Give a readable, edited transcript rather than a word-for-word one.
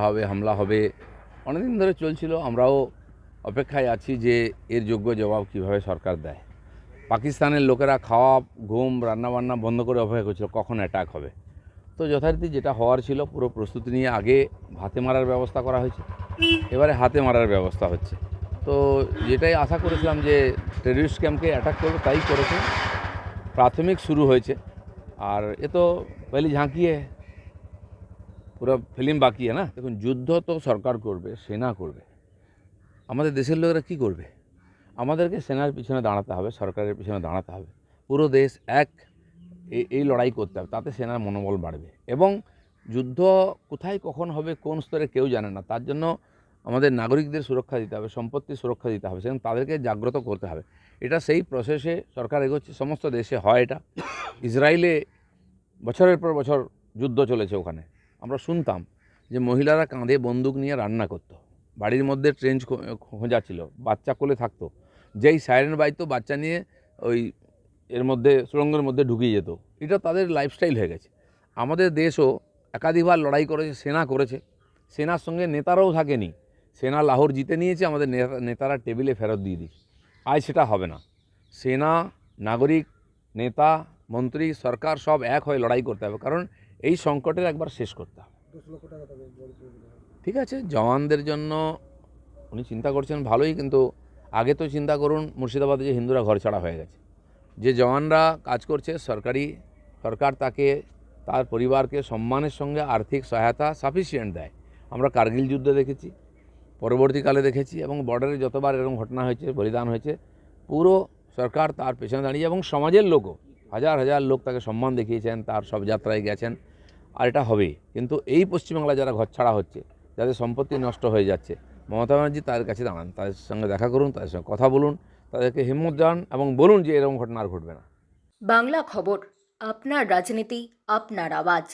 হবে, হামলা হবে, অনেকদিন ধরে চলছিল। আমরাও অপেক্ষায় আছি যে এর যোগ্য জবাব কীভাবে সরকার দেয়। পাকিস্তানের লোকেরা খাওয়া, ঘুম, রান্নাবান্না বন্ধ করে অপেক্ষা করছিল কখন অ্যাটাক হবে। তো যথারীতি যেটা হওয়ার ছিল পুরো প্রস্তুতি নিয়ে আগে হাতে মারার ব্যবস্থা করা হয়েছে, এবারে হাতে মারার ব্যবস্থা হচ্ছে। তো যেটাই আশা করেছিলাম যে টেররিস্ট ক্যাম্পকে অ্যাটাক করবে, তাই করেছে। প্রাথমিক শুরু হয়েছে, আর এ তো পহেলি ঝাঁকি है, পুরো ফিল্ম বাকি है না। দেখুন, যুদ্ধ তো সরকার করবে, সেনা করবে। আমাদের দেশের লোকেরা কী করবে? আমাদেরকে সেনার পিছনে দাঁড়াতে হবে, সরকারের পিছনে দাঁড়াতে হবে। পুরো দেশ এক এই লড়াই করতে হবে, তাতে সেনার মনোবল বাড়বে। এবং যুদ্ধ কোথায় কখন হবে, কোন স্তরে কেউ জানে না। তার জন্য আমাদের নাগরিকদের সুরক্ষা দিতে হবে, সম্পত্তির সুরক্ষা দিতে হবে, সেজন্য তাদেরকে জাগ্রত করতে হবে। এটা সেই প্রসেসে সরকার এগোচ্ছে। সমস্ত দেশে হয় এটা। ইসরায়েলে বছরের পর বছর যুদ্ধ চলেছে। ওখানে আমরা শুনতাম যে মহিলারা কাঁধে বন্দুক নিয়ে রান্না করতো, বাড়ির মধ্যে ট্রেঞ্চ খোঁজা ছিল, বাচ্চা কোলে থাকতো, যেই সাইরেন বাজতো বাচ্চা নিয়ে ওই এর মধ্যে সুড়ঙ্গের মধ্যে ঢুকিয়ে যেত। এটা তাদের লাইফস্টাইল হয়ে গেছে। আমাদের দেশও একাধিকবার লড়াই করেছে, সেনা করেছে, সেনার সঙ্গে নেতারাও থাকেনি। সেনা লাহোর জিতে নিয়েছে, আমাদের নেতারা টেবিলে ফেরত দিয়ে দিয়েছে। আজ সেটা হবে না। সেনা, নাগরিক, নেতা, মন্ত্রী, সরকার সব এক হয়ে লড়াই করতে হবে, কারণ এই সংকটের একবার শেষ করতে হবে। ঠিক আছে, জওয়ানদের জন্য উনি চিন্তা করছেন ভালোই, কিন্তু আগে তো চিন্তা করুন মুর্শিদাবাদে যে হিন্দুরা ঘর ছাড়া হয়ে গেছে। যে জওয়ানরা কাজ করছে, সরকার তাকে, তার পরিবারকে সম্মানের সঙ্গে আর্থিক সহায়তা সাফিসিয়েন্ট দেয়। আমরা কার্গিল যুদ্ধে দেখেছি, পরবর্তীকালে দেখেছি, এবং বর্ডারে যতবার এরকম ঘটনা হয়েছে, বলিদান হয়েছে, পুরো সরকার তার পেছনে দাঁড়িয়ে, এবং সমাজের লোকও, হাজার হাজার লোক তাকে সম্মান দেখিয়েছেন, তার সব যাত্রায় গেছেন। আর এটা হবে। কিন্তু এই পশ্চিমবাংলা যারা ঘর ছাড়া হচ্ছে, যাদের সম্পত্তি নষ্ট হয়ে যাচ্ছে, মমতা ব্যানার্জি তাদের কাছে দাঁড়ান, তাদের সঙ্গে দেখা করুন, তাদের সঙ্গে কথা বলুন, তাদেরকে হিম্মত দেন এবং বলুন যে এরকম ঘটনা আর ঘটবে না। বাংলা খবর, আপনার রাজনীতি, আপনার আওয়াজ।